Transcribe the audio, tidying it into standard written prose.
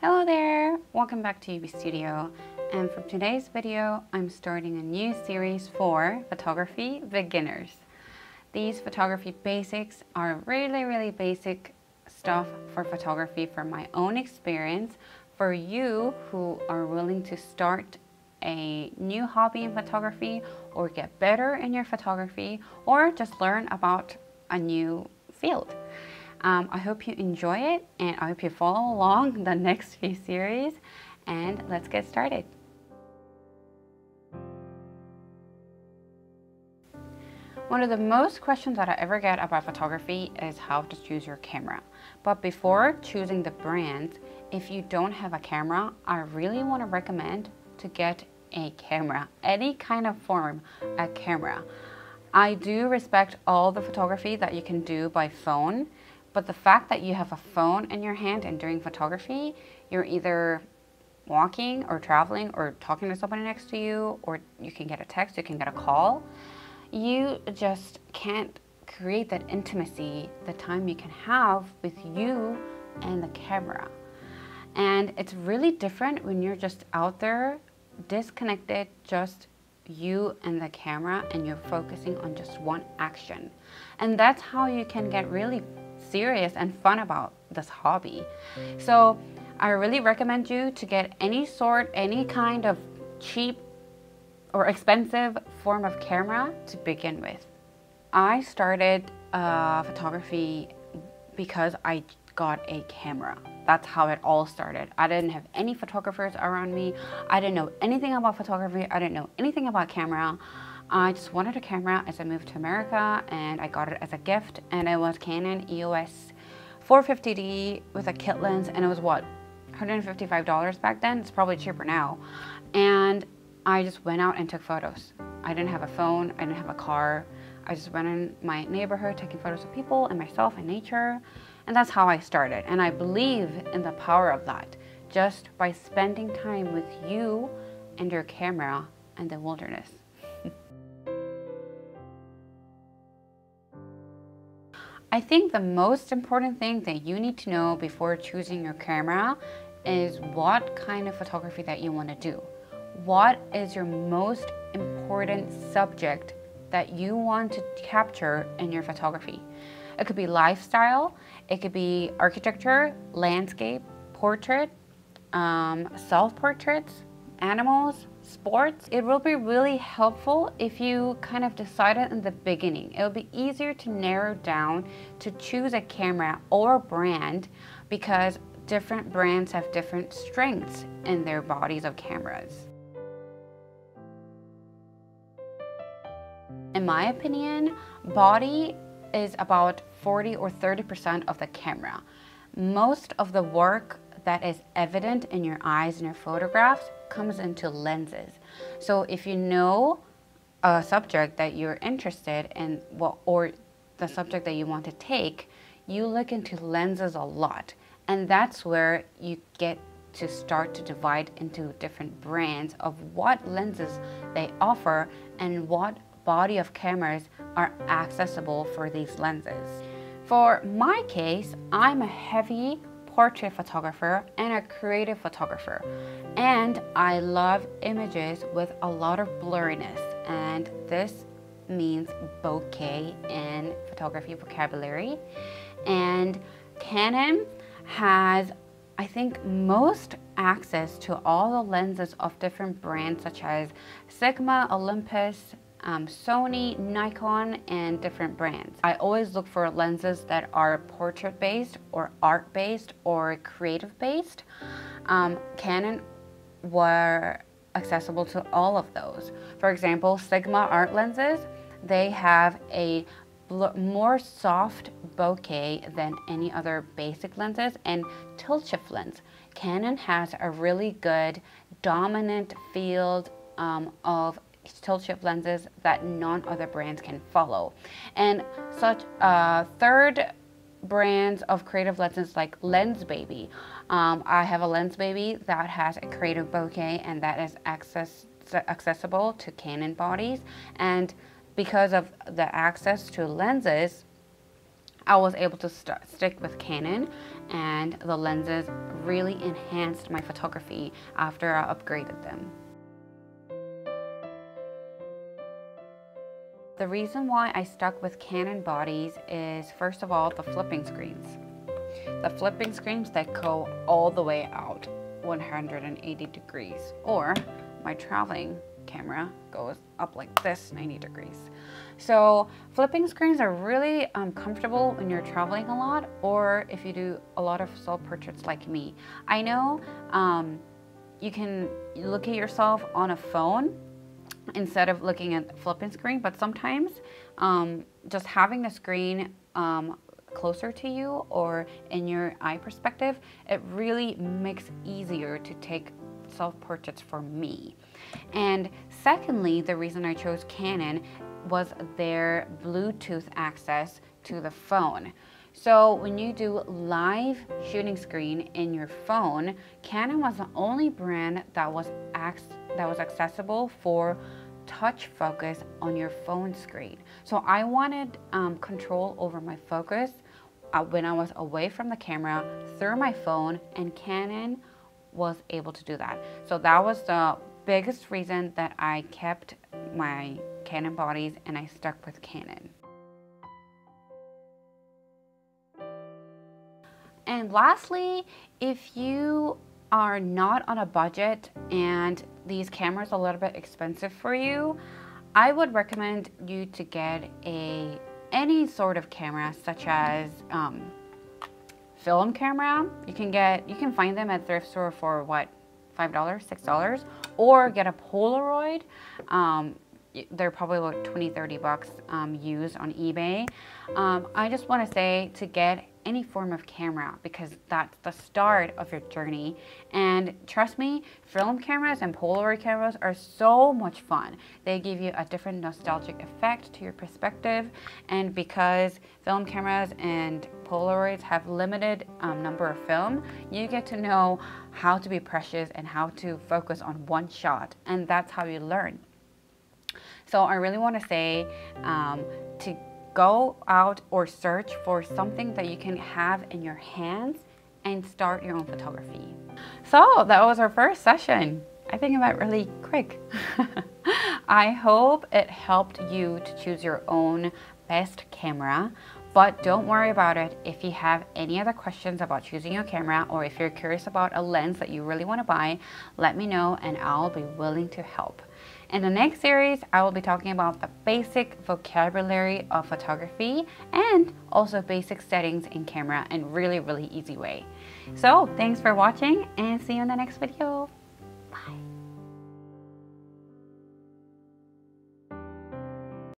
Hello there! Welcome back to Yubi Studio, and for today's video I'm starting a new series for photography beginners. These photography basics are really basic stuff for photography from my own experience for you who are willing to start a new hobby in photography or get better in your photography or just learn about a new field. I hope you enjoy it and I hope you follow along the next few series, and let's get started. One of the most questions that I ever get about photography is how to choose your camera. But before choosing the brand, if you don't have a camera, I really want to recommend to get a camera, any kind of form, a camera. I do respect all the photography that you can do by phone, but the fact that you have a phone in your hand and doing photography, you're either walking or traveling or talking to somebody next to you, or you can get a text, you can get a call. You just can't create that intimacy, the time you can have with you and the camera. And it's really different when you're just out there, disconnected, just you and the camera, and you're focusing on just one action. And that's how you can get really serious and fun about this hobby. So I really recommend you to get any kind of cheap or expensive form of camera to begin with. I started photography because I got a camera. That's how it all started. I didn't have any photographers around me. I didn't know anything about photography. I didn't know anything about camera. I just wanted a camera as I moved to America, and I got it as a gift, and it was Canon EOS 450D with a kit lens, and it was what, $155 back then? It's probably cheaper now. And I just went out and took photos. I didn't have a phone, I didn't have a car. I just went in my neighborhood taking photos of people and myself and nature, and that's how I started. And I believe in the power of that, just by spending time with you and your camera and the wilderness. I think the most important thing that you need to know before choosing your camera is what kind of photography that you want to do. What is your most important subject that you want to capture in your photography? It could be lifestyle, it could be architecture, landscape, portrait, self-portraits, animals, sports. It will be really helpful if you kind of decided in the beginning. It'll be easier to narrow down to choose a camera or brand because different brands have different strengths in their bodies of cameras. In my opinion, body is about 40 or 30% of the camera. Most of the work that is evident in your eyes in your photographs comes into lenses. So if you know a subject that you're interested in, or the subject that you want to take, you look into lenses a lot. And that's where you get to start to divide into different brands of what lenses they offer and what body of cameras are accessible for these lenses. For my case, I'm a heavy portrait photographer and a creative photographer, and I love images with a lot of blurriness, and this means bokeh in photography vocabulary. And Canon has, I think, most access to all the lenses of different brands such as Sigma, Olympus, Sony, Nikon, and different brands. I always look for lenses that are portrait based or art based or creative based. Canon were accessible to all of those. For example, Sigma art lenses, they have a more soft bokeh than any other basic lenses, and tilt shift lens. Canon has a really good dominant field of tilt shift lenses that none other brands can follow. And such third brands of creative lenses like Lensbaby. I have a Lensbaby that has a creative bokeh, and that is accessible to Canon bodies. And because of the access to lenses, I was able to stick with Canon, and the lenses really enhanced my photography after I upgraded them. The reason why I stuck with Canon bodies is, first of all, the flipping screens. The flipping screens that go all the way out 180 degrees, or my traveling camera goes up like this 90 degrees. So flipping screens are really comfortable when you're traveling a lot, or if you do a lot of self-portraits like me. I know you can look at yourself on a phone instead of looking at the flipping screen, but sometimes just having the screen closer to you or in your eye perspective, it really makes it easier to take self-portraits for me. And secondly, the reason I chose Canon was their Bluetooth access to the phone. So when you do live shooting screen in your phone, Canon was the only brand that was accessible for touch focus on your phone screen. So I wanted control over my focus when I was away from the camera through my phone, and Canon was able to do that. So that was the biggest reason that I kept my Canon bodies and I stuck with Canon. And lastly, if you are not on a budget and these cameras are a little bit expensive for you, I would recommend you to get any sort of camera, such as film camera. You can find them at thrift store for what, $5, $6, or get a Polaroid. They're probably about 20-30 bucks used on eBay. I just want to say to get any form of camera, because that's the start of your journey. And trust me, film cameras and Polaroid cameras are so much fun. They give you a different nostalgic effect to your perspective, and because film cameras and Polaroids have limited number of film, you get to know how to be precious and how to focus on one shot, and that's how you learn. So I really want to say to go out or search for something that you can have in your hands and start your own photography. So that was our first session. I think it went really quick. I hope it helped you to choose your own best camera, but don't worry about it. If you have any other questions about choosing your camera, or if you're curious about a lens that you really want to buy, let me know and I'll be willing to help. In the next series, I will be talking about the basic vocabulary of photography and also basic settings in camera in really easy way. So thanks for watching and see you in the next video. Bye.